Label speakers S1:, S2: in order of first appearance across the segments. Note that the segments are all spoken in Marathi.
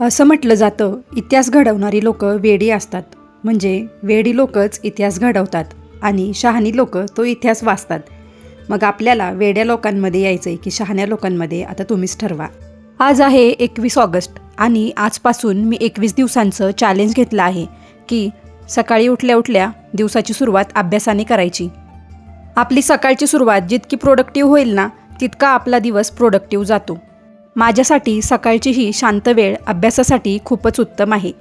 S1: असं म्हटलं जातं, इतिहास घडवणारी लोकं वेडी असतात. म्हणजे वेडी लोकच इतिहास घडवतात आणि शहाणी लोकं तो इतिहास वाचतात. मग आपल्याला वेड्या लोकांमध्ये यायचं आहे की शहाण्या लोकांमध्ये, आता तुम्हीच ठरवा. आज आहे 21 ऑगस्ट आणि आजपासून मी 21 दिवसांचं चॅलेंज घेतलं आहे की सकाळी उठल्या उठल्या दिवसाची सुरुवात अभ्यासाने करायची. आपली सकाळची सुरुवात जितकी प्रोडक्टिव्ह होईल ना, तितका आपला दिवस प्रोडक्टिव्ह जातो. माझ्यासाठी सकाळची ही शांत वेळ अभ्यासासाठी खूपच उत्तम आहे.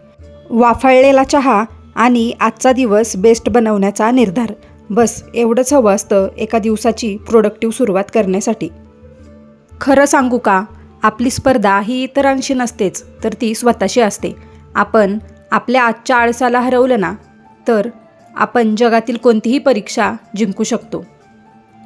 S1: वाफाळलेला चहा आणि आजचा दिवस बेस्ट बनवण्याचा निर्धार, बस एवढंच हवं असतं एका दिवसाची प्रोडक्टिव्ह सुरुवात करण्यासाठी. खरं सांगू का, आपली स्पर्धा ही इतरांशी नसतेच, तर ती स्वतःशी असते. आपण आपल्या आजच्या आळसाला हरवलं ना, तर आपण जगातील कोणतीही परीक्षा जिंकू शकतो.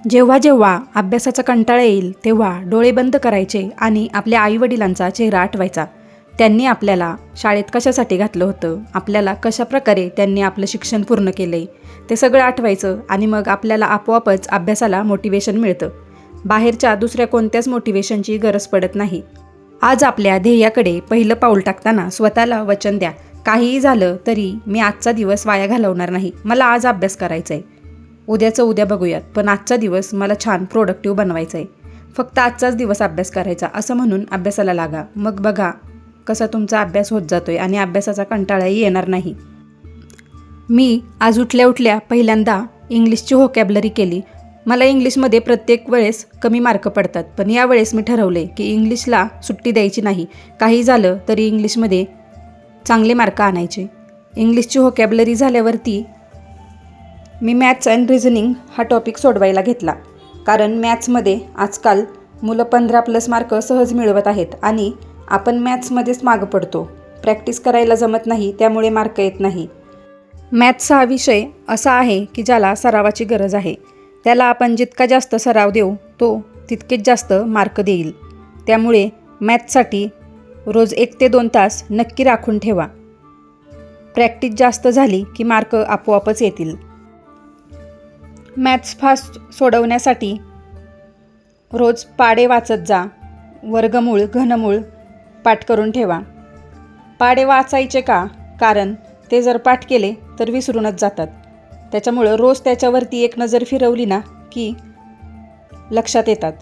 S1: जेव्हा जेव्हा अभ्यासाचा कंटाळा येईल तेव्हा डोळे बंद करायचे आणि आपल्या आईवडिलांचा चेहरा आठवायचा. त्यांनी आपल्याला शाळेत कशासाठी घातलं होतं, आपल्याला कशाप्रकारे त्यांनी आपलं शिक्षण पूर्ण केलं आहे, ते सगळं आठवायचं आणि मग आपल्याला आपोआपच अभ्यासाला मोटिवेशन मिळतं. बाहेरच्या दुसऱ्या कोणत्याच मोटिवेशनची गरज पडत नाही. आज आपल्या ध्येयाकडे पहिलं पाऊल टाकताना स्वतःला वचन द्या, काहीही झालं तरी मी आजचा दिवस वाया घालवणार नाही. मला आज अभ्यास करायचा आहे. उद्याचं उद्या बघूयात, पण आजचा दिवस मला छान प्रोडक्टिव्ह बनवायचा आहे. फक्त आजचाच दिवस अभ्यास करायचा असं म्हणून अभ्यासाला लागा. मग बघा कसा तुमचा अभ्यास होत जातोय आणि अभ्यासाचा कंटाळाही येणार नाही. मी आज उठल्या उठल्या पहिल्यांदा इंग्लिशची व्होकॅब्युलरी केली. मला इंग्लिशमध्ये प्रत्येक वेळेस कमी मार्क पडतात, पण यावेळेस मी ठरवले की इंग्लिशला सुट्टी द्यायची नाही. काही झालं तरी इंग्लिशमध्ये चांगले मार्क आणायचे. इंग्लिशची व्होकॅब्युलरी झाल्यावरती मी मॅथ्स अँड रिझनिंग हा टॉपिक सोडवायला घेतला. कारण मॅथ्समध्ये आजकाल मुलं 15+ मार्क सहज मिळवत आहेत आणि आपण मॅथ्समध्येच मागं पडतो. प्रॅक्टिस करायला जमत नाही, त्यामुळे मार्क येत नाही. मॅथ्स हा विषय असा आहे की ज्याला सरावाची गरज आहे. त्याला आपण जितका जास्त सराव देऊ तो तितकेच जास्त मार्क देईल. त्यामुळे मॅथ्ससाठी रोज 1 ते 2 तास नक्की राखून ठेवा. प्रॅक्टिस जास्त झाली की मार्क आपोआपच येतील. मॅथ्स फास्ट सोडवण्यासाठी रोज पाढे वाचत जा. वर्गमूळ घनमूळ पाठ करून ठेवा. पाढे वाचायचे का? कारण ते जर पाठ केले तर विसरूनच जातात. त्याच्यामुळं रोज त्याच्यावरती एक नजर फिरवली ना की लक्षात येतात.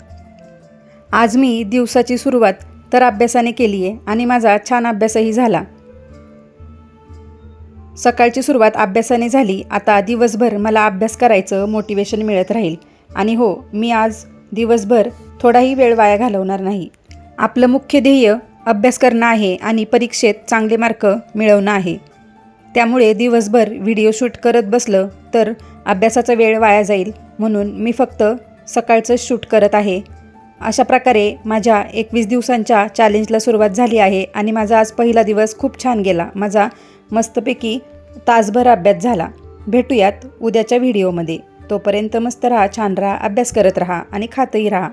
S1: आज मी दिवसाची सुरुवात तर अभ्यासाने केली आहे आणि माझा छान अभ्यासही झाला. सकाळची सुरुवात अभ्यासाने झाली. आता दिवसभर मला अभ्यास करायचं मोटिवेशन मिळत राहील. आणि हो, मी आज दिवसभर थोडाही वेळ वाया घालवणार नाही. आपलं मुख्य ध्येय अभ्यास करणं आहे आणि परीक्षेत चांगले मार्क मिळवणं आहे. त्यामुळे दिवसभर व्हिडिओ शूट करत बसलं तर अभ्यासाचा वेळ वाया जाईल, म्हणून मी फक्त सकाळचंच शूट करत आहे. अशा प्रकारे माझ्या 21 दिवसांच्या चॅलेंजला सुरुवात झाली आहे आणि माझा आज पहिला दिवस खूप छान गेला. माझा मस्तपैकी तासभर अभ्यास झाला. भेटूयात उद्याच्या व्हिडिओमध्ये. तोपर्यंत मस्त राहा, छान राहा, अभ्यास करत राहा आणि खातही राहा.